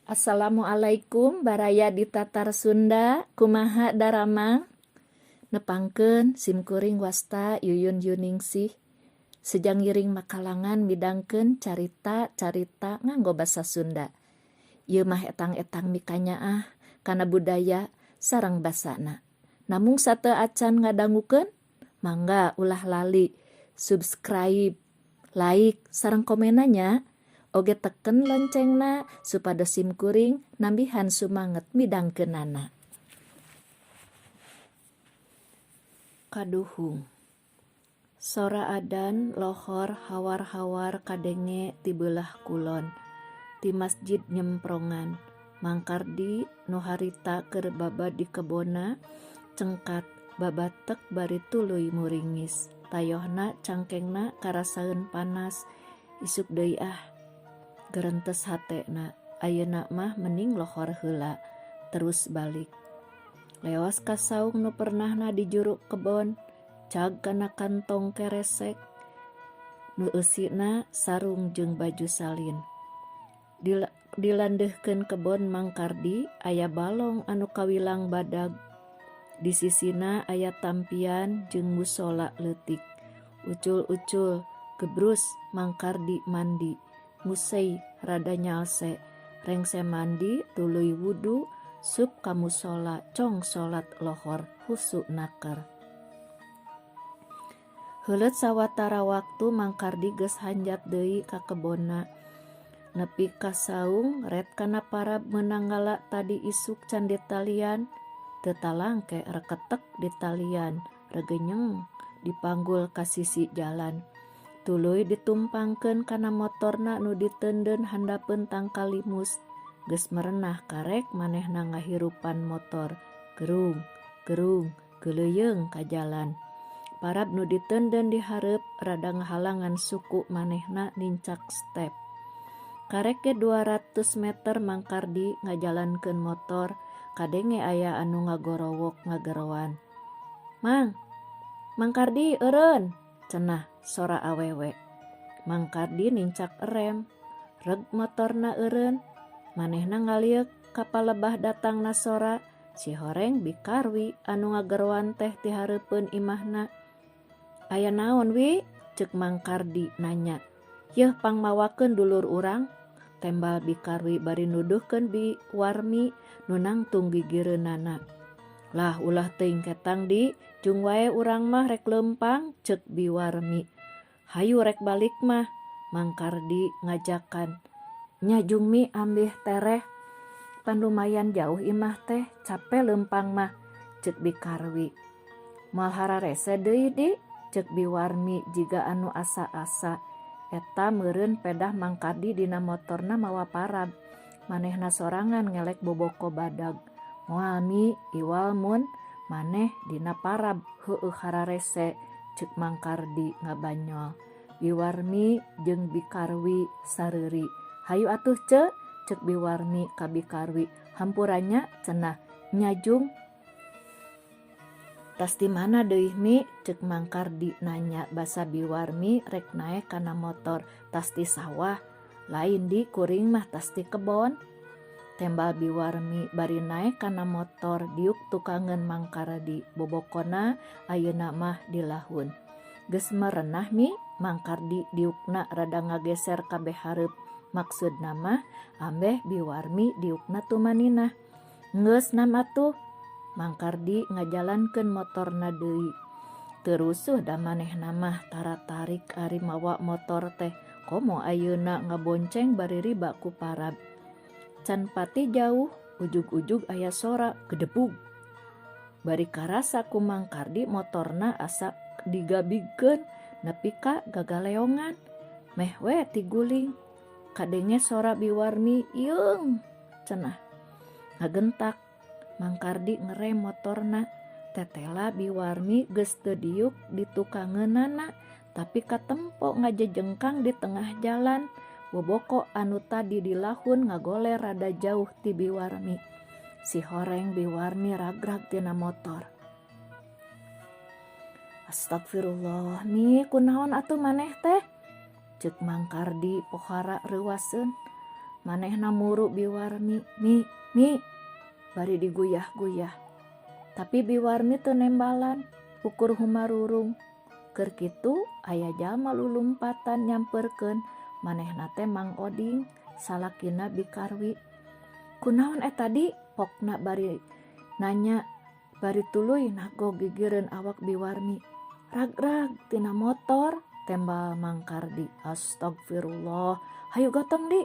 Assalamualaikum baraya di Tatar Sunda kumaha darama nepangkeun simkuring wasta Yuyun Yuningsih sejang ngiring makalangan midangkeun carita nganggo basa Sunda. Ieu mah etang-etang mikanyaah kana budaya sareng basana. Namung sateu acan ngadangukeun mangga ulah lali subscribe, like sareng komenanya. Oge teken loncengna supados simkuring nambihan sumanget midangkeunana. Kaduhung. Sora adan lohor hawar-hawar kadenge ti beulah kulon. Ti masjid nyemprongan. Mangkardi nu harita keur babad di kebona cengkat babatek bari tuluy muringis. Tayohna cangkengna karasaeun panas. Isuk deui gerentes hatena, ayeuna mah mending lohor heula, terus balik. Leos ka saung nu pernahna di juru kebon, cag kana kantong keresek, nu eusina sarung jeung baju salin. Dilandeuhkeun kebon Mangkardi aya balong anu kawilang badag. Di sisina aya tampian jeung musola leutik. Ucul-ucul gebrus Mangkardi mandi. Musei rada nyalse, rengse mandi tuluy wudu, sup ka musola cong salat lohor husu naker. Heuleut sawatara waktu Mangkardi geus hanjat deui ka kebonna. Nepi ka saung ret kana parab meunanggala tadi isuk can ditalian, teu talangke reketek ditalian, regenyeng dipanggul ka sisi jalan. Tuluy ditumpangkeun kana motorna nu diteundeun handapeun tangkal limus. Geus merenah karek manehna ngahirupan motor. Gerung, gerung, geuleuyeng ka jalan. Parab nu diteundeun di hareup rada ngahalangan suku manehna nincak step. Karek ge 200 meter Mangkardi ngajalankeun motor, kadenge aya anu ngagorowok ngagerowan. Mangkardi eureun, cenah sora awewe. Mangkardi nincak rem, reg motorna eureun, manehna ngaliuk ka palebah datangna sora, si horeng bikarwi anu ngagerowan teh ti hareupeun imahna. Aya naon wi? Ceuk Mangkardi nanya. Yeuh pangmawakeun dulur urang, tembal bikarwi bari nuduhkeun Biwarmi nu nangtung gigireunana. Lah ulah teuing ketang di, jung wae urang mah rek leumpang, ceuk Biwarmi. Hayu rek balik mah, Mangkardi ngajakan. Nya jung mi ambih tereh, pan lumayan jauh imah teh, cape leumpang mah, ceuk Bikarwi. Moal hararese deui di, ceuk Biwarmi jiga anu asa-asa. Eta meureun pedah Mangkardi dina motorna mawa parab. Manehna sorangan ngelek boboko badag. Moal mi iwal mun maneh dina parab heueuh hararese, ceuk Mangkardi ngabanyol. Biwarmi jeung Bikarwi sareuri. Hayu atuh ceuk Biwarmi ka Bikarwi. Hampuranya cenah, nya jung. Tas di mana deui mi? Ceuk Mangkardi nanya. Basa Biwarmi rek naek kana motor. Tas di sawah, lain di kuring mah tas di kebon. Tembal Biwarmi bari naek kana motor diuk tukangeun Mangkardi. Bobokona ayeuna mah dilahun. Geus merenah mi, Mangkardi diukna rada ngageser kabeh hareup. Maksudna mah ambeh Biwarmi diukna tumaninah. Geus nam atuh. Mangkardi ngajalankeun motorna deui. Teu rusuh da manehna mah tara-tarik ari mawa motor teh. Komo ayeuna ngabonceng bari riba ku parab. Can pati jauh, ujug-ujug aya sora gedebug. Bari karasa ku Mangkardi motorna asa digabigkeun nepi ka gagaleongan. Meh we tiguling. Kadenge sora Biwarmi, "Yeung," cenah. Ngagentak. Mangkardi ngerem motorna. Tetela Biwarmi geus teu diuk ditukangeunana, tapi katempo ngajejengkang di tengah jalan. Boboko anu tadi dilahun ngagoler rada jauh ti Biwarmi. Si horeng Biwarmi ragrag tina motor. Astagfirullah, mi kunaon atuh maneh teh? Ceuk Mangkardi pohara reuwaseun. Manehna muru Biwarmi, mi bari diguyah-guyah. Tapi Biwarmi teu nembalan, ukur humarurung. Keur kitu aya jalma lulumpatan nyamperkeun manehna teh Mang Oding, salakina Bikarwi. Kunaon tadi? Pokna bari nanya, bari tuluy nago gigireun awak Biwarmi. Rag-rag tina motor, tembal Mang Kardi. Astagfirullah, hayu gotong di.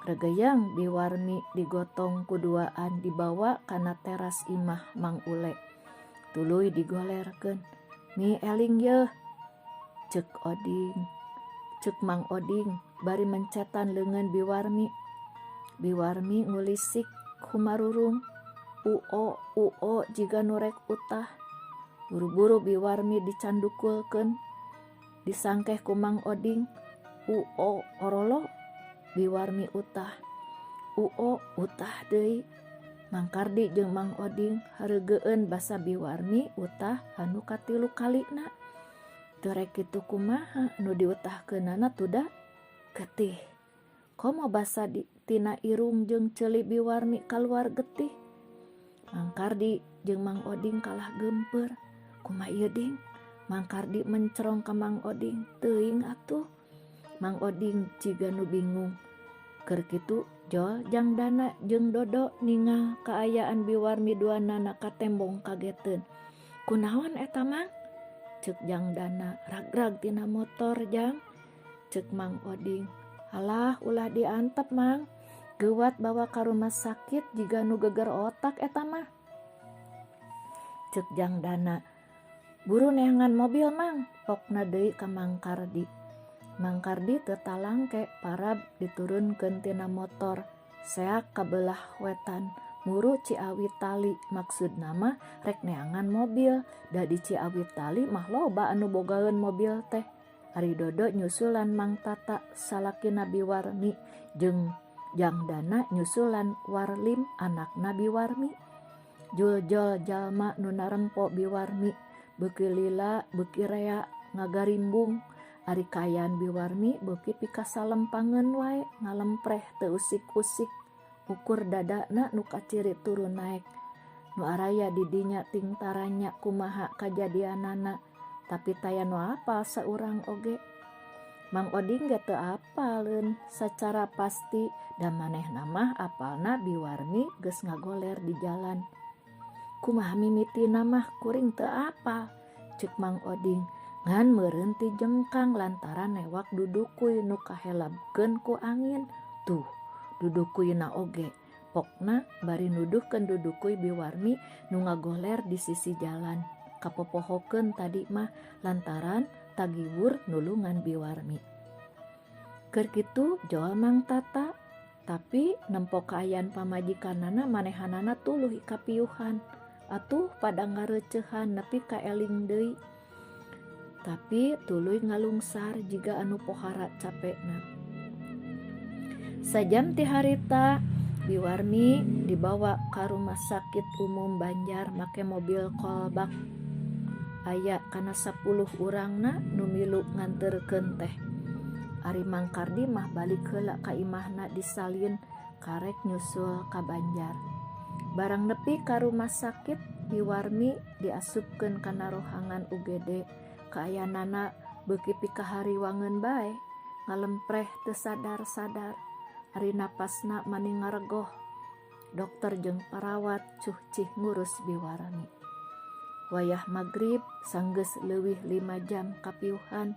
Regeyang Biwarmi digotong kuduaan dibawa kana teras imah Mang Ule. Tuluy digolerkeun. Mi eling yeuh, ceuk Mang Oding bari mencetan leungeun Biwarmi. Biwarmi ngulisik humarurung, uo jiga nurek utah. Buru-buru Biwarmi dicandukulkeun, disangkeh ku Mang Oding. Uo orolo, Biwarmi utah. Uo utah deui. Mang Kardi jeung Mang Oding hareugeun basa Biwarmi utah anu katilu kalina. Teu rek kitu kumaha nu diutahkeunana tuda getih. Komo basa tina irung jeung ceuli Biwarmi kaluar getih. Mang Kardi jeung Mang Oding kalah gempeur. Kumaha ieu ding? Mang Kardi mencrong ka Mang Oding. Teuing atuh. Mang Oding jiga nu bingung. Keur kitu Jol Jang Dana jeung Dodo ningal kaayaan Biwarmi duanana ka tembong kageteun. Kunaon eta Mang? Ceuk Jang Dana. Rag-rag tina motor Jang. Ceuk Mang Oding. Halah ulah diantep Mang. Geuwat bawa ka rumah sakit jiga nu geger otak eta mah. Ceuk Jang Dana. Buru neangan mobil Mang. Pokna deui ka Mang Kardi. Mang Kardi teu talangke parab diturunkeun tina motor. Seak kabelah wetan muru Ciawi Tali. Maksudna mah rek neangan mobil. Da di Ciawi Tali mah loba anu bogaeun mobil teh. Ari Dodo nyusulan Mang Tata salakina Biwarmi jeung Jang Dana nyusulan Warlim anakna Biwarmi. Jul-jul jalma nu narempo Biwarmi, beuki lila beuki rea ngagarimbung. Ari kaayaan Biwarmi beuki pikasa lempangeun wae ngalempreh teu usik-usik. Ukur dadana nu kaciri turun naek. Nu araya di dinya tingtaranya kumaha kajadianana. Tapi taya nu apal saurang oge. Mang Oding ge teu apaleun sacara pasti da manehna mah apalna Biwarmi geus ngagoler di jalan. Kumaha mimitina mah kuring teu apal, ceuk Mang Oding. Ngan meureun ti jengkang lantaran newak dudukuy nu kahelabkeun ku angin. Tuh, dudukuyna oge. Pokna bari nuduhkeun dudukuy Biwarmi nu ngagoler di sisi jalan. Kapopohokeun tadi mah lantaran tagiwur nulungan Biwarmi. Keur kitu joal Mang Tata, tapi nempo kaayaan pamajikanana manehanana tuluy kapiuhan. Atuh pada ngareureuhan nepi ka eling deui. Tapi tuluy ngalungsar jiga anu pohara capekna. Sajam ti harita Biwarmi dibawa ka rumah sakit umum Banjar make mobil kolbak. Aya kana 10 urangna nu milu nganterkeun teh. Ari Mang Kardi mah balik heula ka imahna di Salin karek nyusul ka Banjar. Barang nepi ka rumah sakit Biwarmi diasupkeun kana rohangan UGD. Kaayanana beuki pikahariwangeun bae, ngalempreh teu sadar-sadar. Ari napasna maning ngaregoh. Dokter jeung parawat cuh-cih ngurus Biwarmi. Wayah magrib sanggeus leuwih 5 jam kapiuhan,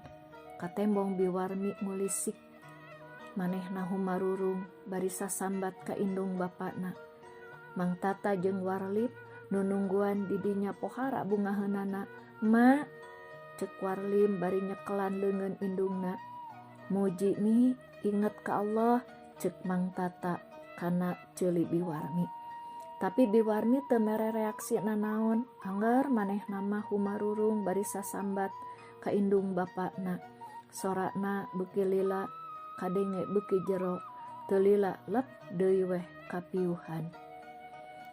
katembong Biwarmi ngulisik. Manehna humarurung bari sasambat ka indung bapana. Mang Tata jeung Warlip nu nungguan di dinya pohara bungaheunana. Ma, ceuk Warlim bari nyekelan leungeun indungna. Muji mi, inget ka Allah, ceuk Mang Tata kana ceuli Biwarmi. Tapi Biwarmi teu mere reaksi nanaon. Angger manehna mah humarurung bari sasambat ka indung bapana. Sorana beuki lila, kadenge beuki jero, teu lila lep deui weh kapiuhan.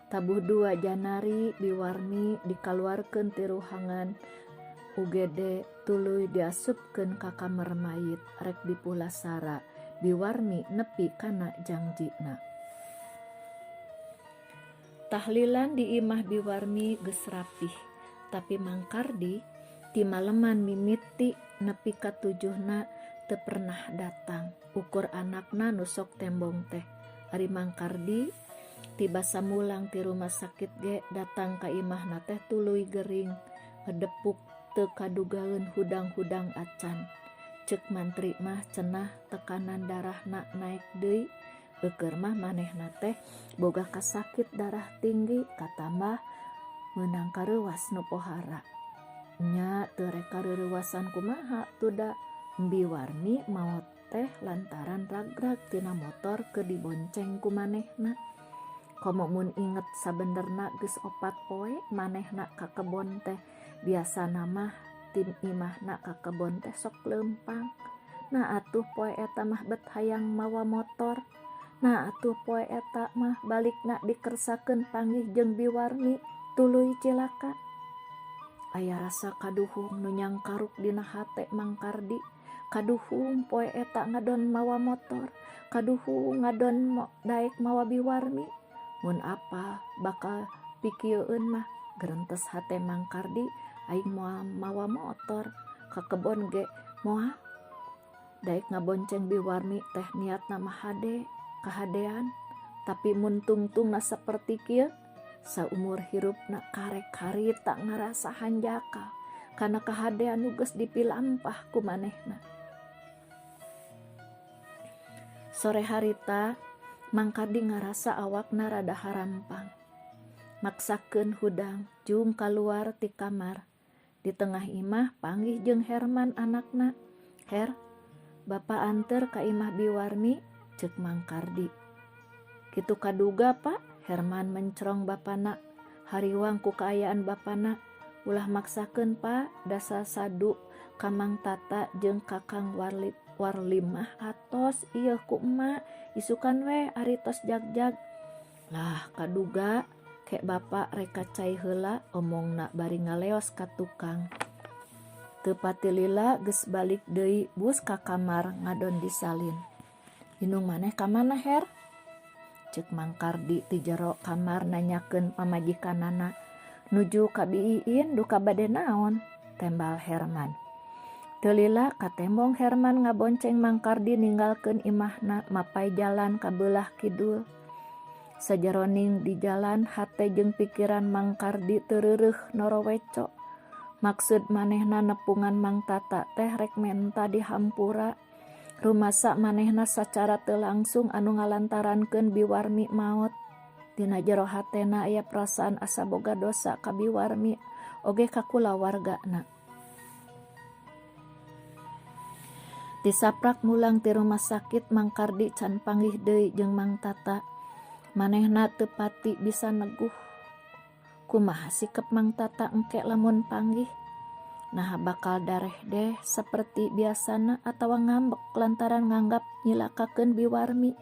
Tabuh 2 Janari Biwarmi dikaluarkeun ti ruhangan UGD tuluy diasupkeun ka kamar mayit rek dipulasara. biwarmi nepi kana jangjina. Tahlilan di imah biwarmi geus rapih, tapi Mang Kardi ti maleman mimiti nepi ka tujuhna teu pernah datang. Ukur anakna nusok tembong teh. Ari Mang Kardi tiba samulang ti rumah sakit ge datang ka imahna teh tuluy gering, ngedepuk teu kadugaeun hudang-hudang acan. Ceuk mantri mah cenah tekanan darahna naek deui. Eukeur mah manehna teh boga kasakit darah tinggi katambah meunang kareuwas nu pohara. Nya teu rek kareuwasan kumaha tuda biwarmi maot teh lantaran ragrag tina motor ke dibonceng ku manehna. Komo mun inget sabenerna geus 4 poe manehna ka kebon teh biasana mah tim imahna ka kebon teh sok leumpang. Nah atuh poe eta mah bet hayang mawa motor. Nah atuh poe eta mah balikna dikersakeun panggih jeung biwarmi tuluy cilaka. Aya rasa kaduhung nu nyangkaruk dina hate Mang Kardi. Kaduhung poe eta ngadon mawa motor, kaduhung ngadon daek mawa biwarmi. Mun apa bakal pikieun mah gerentes hate Mang Kardi aing moal mawa motor ka kebon ge moal daek ngabonceng biwarmi teh niatna mah hade kahadean. Tapi mun tungtungna saperti kieu saumur hirupna karek harita ngarasa hanjaka kana kahadean nu geus dipilampah ku manehna. Sore harita Mang Kardi ngarasa awakna rada harampang. Maksakeun hudang jung kaluar ti kamar. Di tengah imah panggih jeung Herman anakna. "Her, Bapa anter ka imah biwarmi," ceuk Mang Kardi. "Kitu kaduga, Pak," Herman mencrong bapana. "Hariwang ku kaayaan bapana. Ulah maksakeun, Pak, dasa sadu ka Mang Tata jeung Kakang Warlim mah atos ieu ku emak isukan we ari tos jagjag." "Lah kaduga ke Bapa rek cai heula," omongna bari ngaleos ka tukang. Teu pati lila geus balik deui bus ka kamar ngadon disalin. "Inung maneh ka mana, Her?" ceuk Mang Kardi ti jero kamar nanyakeun pamajikanana. "Nuju ka Biiin duka bade naon?" tembal Herman. Teu lila katembong Herman ngabonceng Mang Kardi ninggalkeun imahna mapai jalan ka beulah kidul. Sajeroning di jalan hate jeung pikiran Mang Kardi teu reureuh noroweco. Maksud manehna nepungan Mang Tata teh rek menta dihampura. Rumasa manehna sacara teu langsung anu ngalantarankeun biwarmi maot. Dina jero hatena aya perasaan asa boga dosa ka biwarmi oge ka kulawargana. Disaprak mulang ti rumah sakit Mang Kardi can panggih deui jeung Mang Tata. Manehna teu pati bisa neguh. Kumaha sikep Mang Tata engke lamun panggih? Nah bakal dareh deh seperti biasana atawa ngambek lantaran nganggap nyilakakeun biwarmi.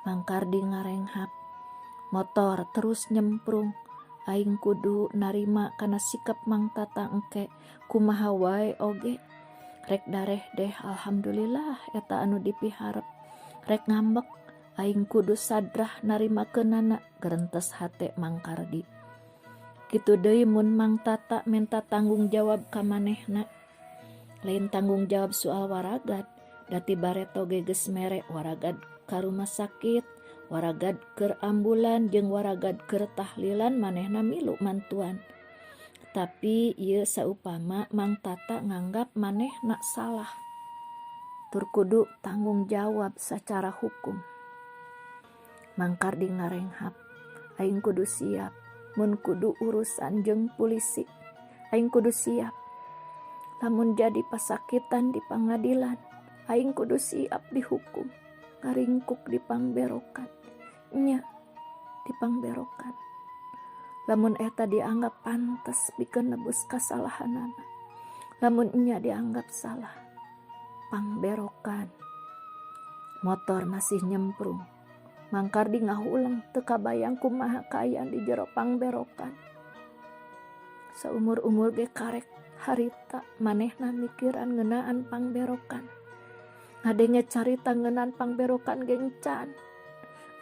Mang Kardi ngarenghap. Motor terus nyemprung. Aing kudu narima kana sikep Mang Tata engke kumaha wae oge. Rek dareh deh alhamdulillah eta anu dipiharep. Rek ngambek aing kudu sadrah narimakeunana gerentes hate Mang Kardi. Kitu deui mun Mang Tata menta tanggung jawab ka manehna. Lain tanggung jawab soal waragad, dati bareto ge geus mere waragad ka rumah sakit, waragad keur ambulan jeung waragad keur tahlilan manehna milu mantuan. Tapi ieu saupama Mang Tata nganggap manehna salah. Tur kudu tanggung jawab secara hukum. Mang Kardi ngarenghap, aing kudu siap. Mun kudu urusan jeung polisi, aing kudu siap. Lamun jadi pasakitan di pangadilan, aing kudu siap dihukum. Ngaringkuk di pangberokan. Nya, di pangberokan. Lamun eta dianggap pantes pikeun nebus kasalahanana. Lamun nya dianggap salah, pangberokan. Motor masih nyemprung. Mang Kardi ngahulang teu kabayang kumaha kaayaan di jero pangberokan. Saumur-umur ge karek harita manehna mikiran ngeunaan pangberokan. ngadenge carita ngeunaan pangberokan gencan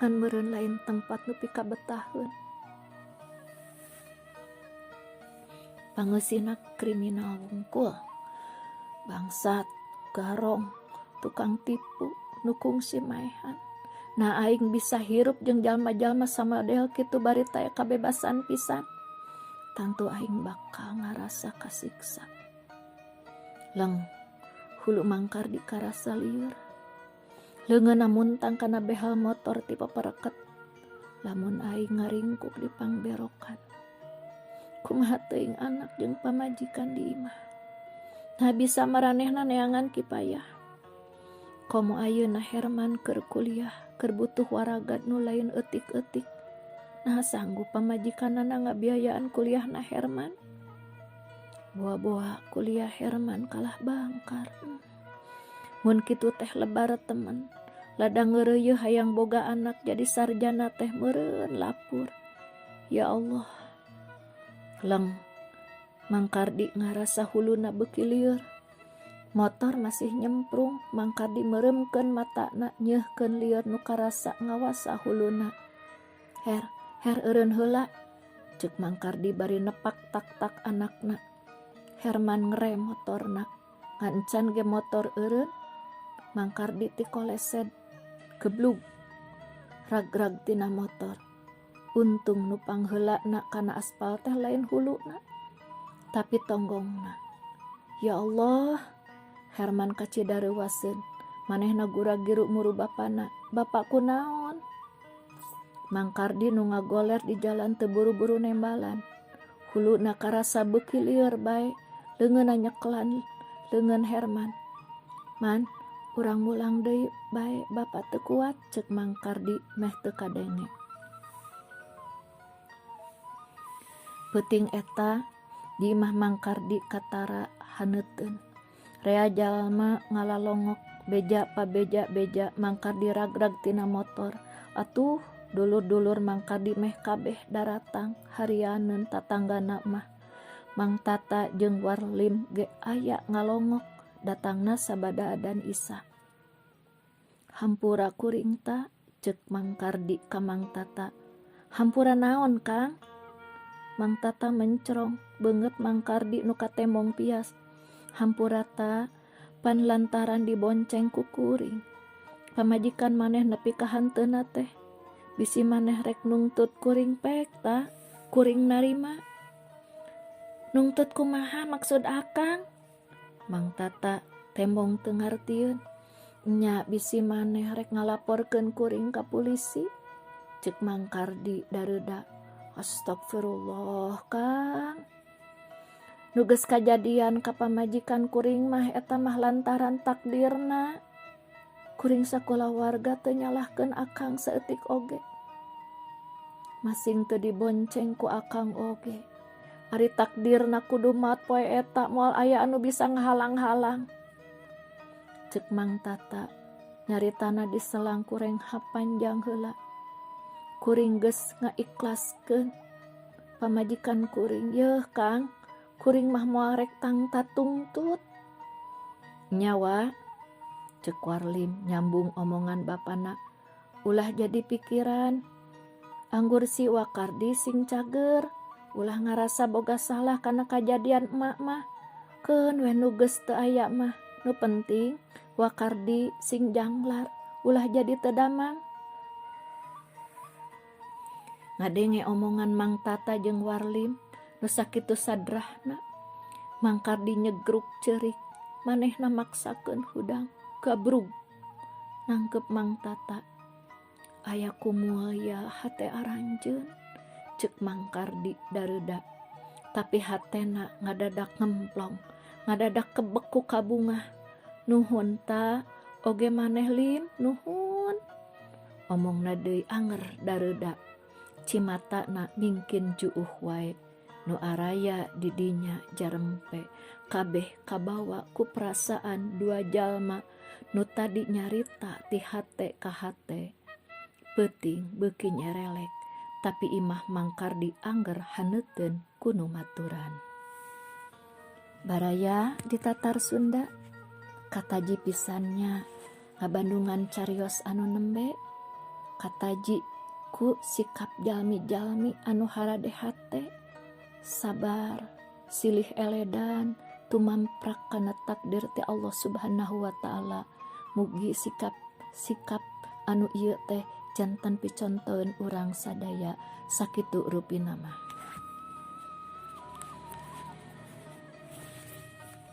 ngan meureun lain tempat nu pika betaheun. Pangeusina kriminal wungkul, bangsat, garong, tukang tipu, nu kungsi maehan. Nah aing bisa hirup jeung jalma-jalma samadel kitu bari taya kabebasan pisan. Tantu aing bakal ngarasa kasiksa. Leng, hulu mangkar di karasa lieur. Leungeunna muntang kana behel motor ti papareket. Lamun aing ngaringkuk di pangberokan. Kumaha teuing anak jeung pamajikan di imah. Nah bisa maranehna neangan kipayah. Komo ayeuna Herman keur kuliah, keur butuh waragat nu lain eutik-eutik. Nah sanggup pamajikanana ngabiayaan kuliahna Herman. Boa-boa kuliah Herman kalah bangkar. Mun kitu teh lebar temen. Ladang ngeureuyeun hayang boga anak jadi sarjana teh meureun lapur. Ya Allah. Leng, Mang Kardi ngarasa huluna beuki lieur. Motor masih nyemprung, Mang Kardi meuremkeun matana nyeuhkeun lieur nu karasa ngawasa huluna. Her eureun heula, ceuk Mang Kardi bari nepak tak-tak anakna. Herman ngerem motorna, ngancan ge motor eureun. Mang Kardi ti kolesed, geblug, rag-rag tina motor. Untung nu pangheulana kana aspal teh lain huluna, tapi tonggongna. Ya Allah, Herman kacidareuwaseun, manehna gura giru muru bapana. Bapak kunaon? Mang Kardi nu ngagoler di jalan teu buru-buru nembalan. Huluna karasa beuki lieur bae, leungeunna nyeklan leungeun Herman. Man, urang mulang deui bae, bapak teu kuat, ceuk Mang Kardi meh teu kadenge. Peuting eta di imah Mang Kardi katara haneuteun. Rea jalma ngalalongok beja pabeja-beja Mang Kardi rag-rag tina motor. Atuh dulur-dulur Mang Kardi meh kabeh daratang harianeun tatanggana mah. Mang Tata jeung Warlim ge aya ngalongok datangna sabada adan Isya. Hampura kuring ta, ceuk Mang Kardi ka Mang Tata. Hampura naon Kang? Mang Tata mencrong beungeut Mang Kardi nu katembong pias. Hampura ta pan lantaran dibonceng ku kuring. Pamajikan maneh nepi ka hanteuna teh. Bisi maneh rek nungtut kuring pek ta, kuring narima. Nungtut kumaha maksud akang? Mang Tata tembong teu ngartieun. Nya bisi maneh rek ngalaporkeun kuring ka polisi. Ceuk Mang Kardi dareuda. Astagfirullah Kang. Nu geus kajadian ka pamajikan kuring mah eta mah lantaran takdirna. Kuring sakulah warga teu nyalahkeun akang saeutik oge. Masing teu dibonceng ku akang oge. Ari takdirna kudu maot poe eta moal aya anu bisa ngahalang-halang. Ceuk Mang Tata, nyaritana diselang kureng hapanjang heula. Kuring geus ngaikhlaskeun pamajikan kuring. Yeuh Kang, kuring mah moal rek tangta tungtut. Nyawa, ceuk Warlim nyambung omongan bapana. Ulah jadi pikiran. Anggur si Wakardi sing cager, ulah ngarasa boga salah kana kajadian emak mah. Keun we nu geus teu aya mah. Nu penting Wakardi sing janglar, ulah jadi teu damang. Ngadenge omongan Mang Tata jeung Warlim, nu sakitu sadrahna. Mang Kardi nyegruk ceurik, manehna maksakeun hudang, gabrug. Nangkep Mang Tata. Aya kumul ya hate aranjeun, ceuk Mang Kardi dareuda. Tapi hatena ngadadak ngemplong, ngadadak kebeku kabungah. Nuhun ta, oge maneh Lim, nuhun. Omongna deui anger dareuda. Cimatana mingkin juuh wae. Nu araya didinya jarempe. Kabeh kabawa ku perasaan dua jalma nu tadi nyarita ti hate ka hate. Peuting beuki nyerelek, tapi imah Mang Kardi angger haneuteun kuno maturan. Baraya di tatar Sunda, kataji pisannya ngabandungan carios anu nembe kataji ku sikap jalmi-jalmi anu haradehat teh sabar silih eledan tumamprak kana takdir ti Allah Subhanahu wa taala. Mugi sikap anu ieu teh janten picontoeun urang sadaya sakitu rupina mah.